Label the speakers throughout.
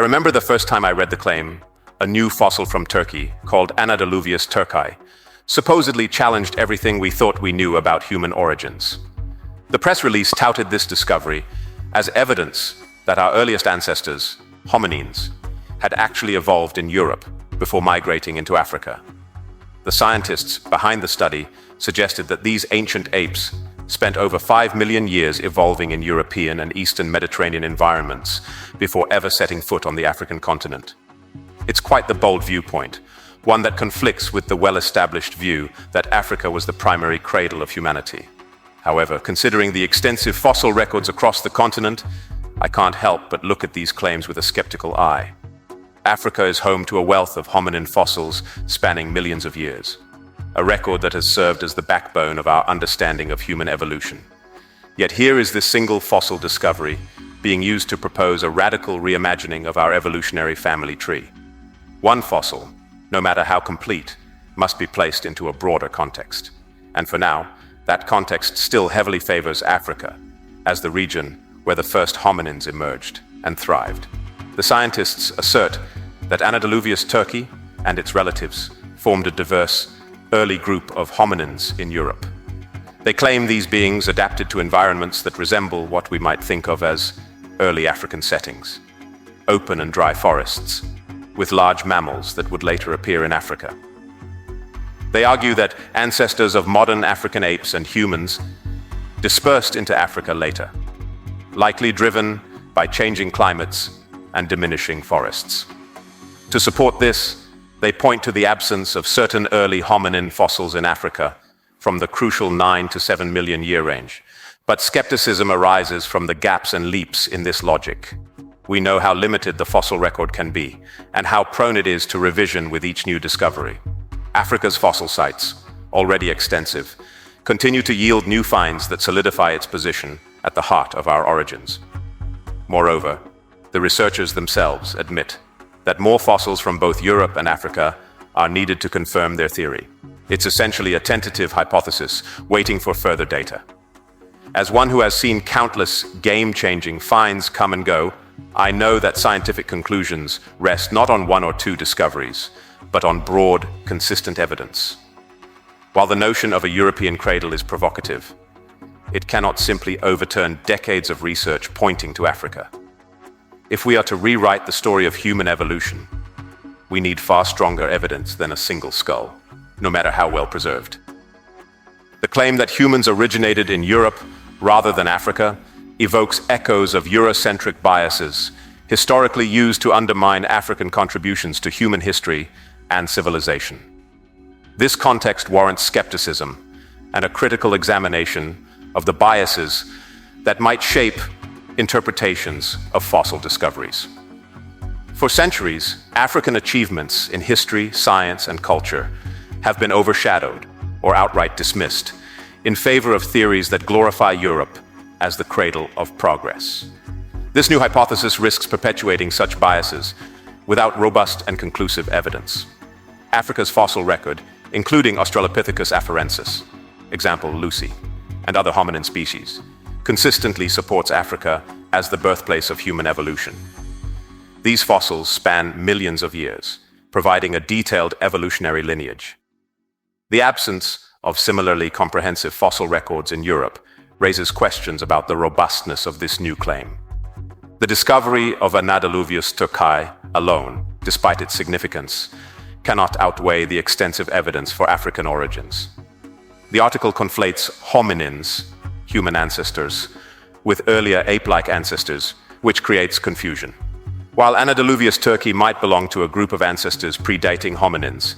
Speaker 1: remember the first time I read the claim, a new fossil from Turkey, called Anadaluvius turci, supposedly challenged everything we thought we knew about human origins. The press release touted this discovery as evidence that our earliest ancestors, hominins, had actually evolved in Europe before migrating into Africa. The scientists behind the study suggested that these ancient apes spent over 5 million years evolving in European and Eastern Mediterranean environments before ever setting foot on the African continent. It's quite the bold viewpoint, one that conflicts with the well-established view that Africa was the primary cradle of humanity. However, considering the extensive fossil records across the continent, I can't help but look at these claims with a skeptical eye. Africa is home to a wealth of hominin fossils spanning millions of years, a record that has served as the backbone of our understanding of human evolution. Yet here is this single fossil discovery being used to propose a radical reimagining of our evolutionary family tree. One fossil, no matter how complete, must be placed into a broader context. And for now, that context still heavily favors Africa as the region where the first hominins emerged and thrived. The scientists assert that Anadaluvius turci and its relatives formed a diverse, early group of hominins in Europe. They claim these beings adapted to environments that resemble what we might think of as early African settings, open and dry forests, with large mammals that would later appear in Africa. They argue that ancestors of modern African apes and humans dispersed into Africa later, likely driven by changing climates and diminishing forests. To support this, they point to the absence of certain early hominin fossils in Africa from the crucial 9 to 7 million year range. But skepticism arises from the gaps and leaps in this logic. We know how limited the fossil record can be, and how prone it is to revision with each new discovery. Africa's fossil sites, already extensive, continue to yield new finds that solidify its position at the heart of our origins. Moreover, the researchers themselves admit that more fossils from both Europe and Africa are needed to confirm their theory. It's essentially a tentative hypothesis, waiting for further data. As one who has seen countless game-changing finds come and go, I know that scientific conclusions rest not on one or two discoveries, but on broad, consistent evidence. While the notion of a European cradle is provocative, it cannot simply overturn decades of research pointing to Africa. If we are to rewrite the story of human evolution, we need far stronger evidence than a single skull, no matter how well preserved. The claim that humans originated in Europe rather than Africa evokes echoes of Eurocentric biases historically used to undermine African contributions to human history and civilization. This context warrants skepticism and a critical examination of the biases that might shape interpretations of fossil discoveries. For centuries, African achievements in history, science, and culture have been overshadowed or outright dismissed in favor of theories that glorify Europe as the cradle of progress. This new hypothesis risks perpetuating such biases without robust and conclusive evidence. Africa's fossil record, including Australopithecus afarensis, example Lucy, and other hominin species, consistently supports Africa as the birthplace of human evolution. These fossils span millions of years, providing a detailed evolutionary lineage. The absence of similarly comprehensive fossil records in Europe raises questions about the robustness of this new claim. The discovery of Anadaluvius turci alone, despite its significance, cannot outweigh the extensive evidence for African origins. The article conflates hominins, human ancestors, with earlier ape-like ancestors, which creates confusion. While Anadaluvius turci might belong to a group of ancestors predating hominins,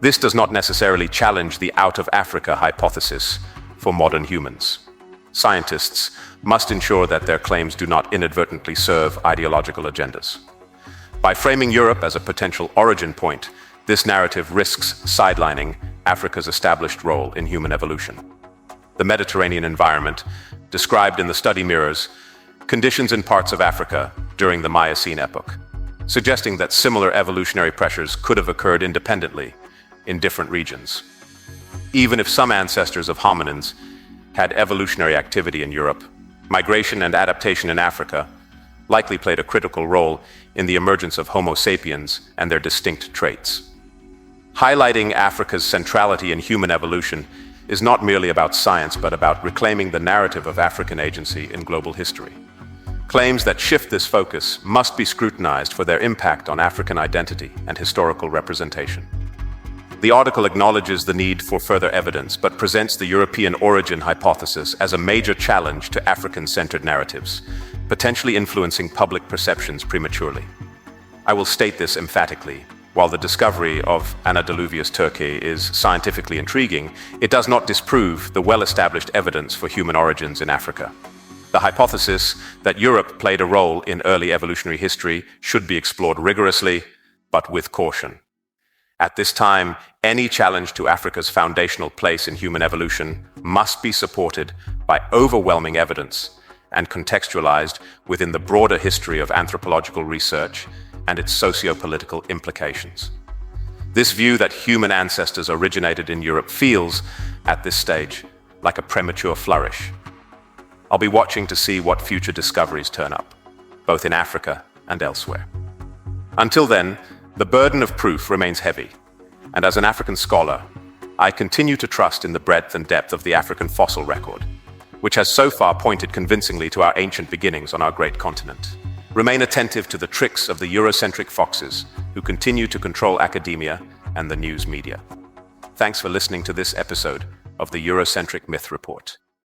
Speaker 1: this does not necessarily challenge the out-of-Africa hypothesis for modern humans. Scientists must ensure that their claims do not inadvertently serve ideological agendas. By framing Europe as a potential origin point, this narrative risks sidelining Africa's established role in human evolution. The Mediterranean environment, described in the study mirrors, conditions in parts of Africa during the Miocene epoch, suggesting that similar evolutionary pressures could have occurred independently in different regions. Even if some ancestors of hominins had evolutionary activity in Europe, migration and adaptation in Africa likely played a critical role in the emergence of Homo sapiens and their distinct traits. Highlighting Africa's centrality in human evolution is not merely about science, but about reclaiming the narrative of African agency in global history. Claims that shift this focus must be scrutinized for their impact on African identity and historical representation. The article acknowledges the need for further evidence, but presents the European origin hypothesis as a major challenge to African-centered narratives, potentially influencing public perceptions prematurely. I will state this emphatically. While the discovery of antediluvius Turkey is scientifically intriguing, it does not disprove the well-established evidence for human origins in Africa. The hypothesis that Europe played a role in early evolutionary history should be explored rigorously, but with caution. At this time, any challenge to Africa's foundational place in human evolution must be supported by overwhelming evidence and contextualized within the broader history of anthropological research and its socio-political implications. This view that human ancestors originated in Europe feels, at this stage, like a premature flourish. I'll be watching to see what future discoveries turn up, both in Africa and elsewhere. Until then, the burden of proof remains heavy, and as an African scholar, I continue to trust in the breadth and depth of the African fossil record, which has so far pointed convincingly to our ancient beginnings on our great continent. Remain attentive to the tricks of the Eurocentric foxes who continue to control academia and the news media. Thanks for listening to this episode of the Eurocentric Myth Report.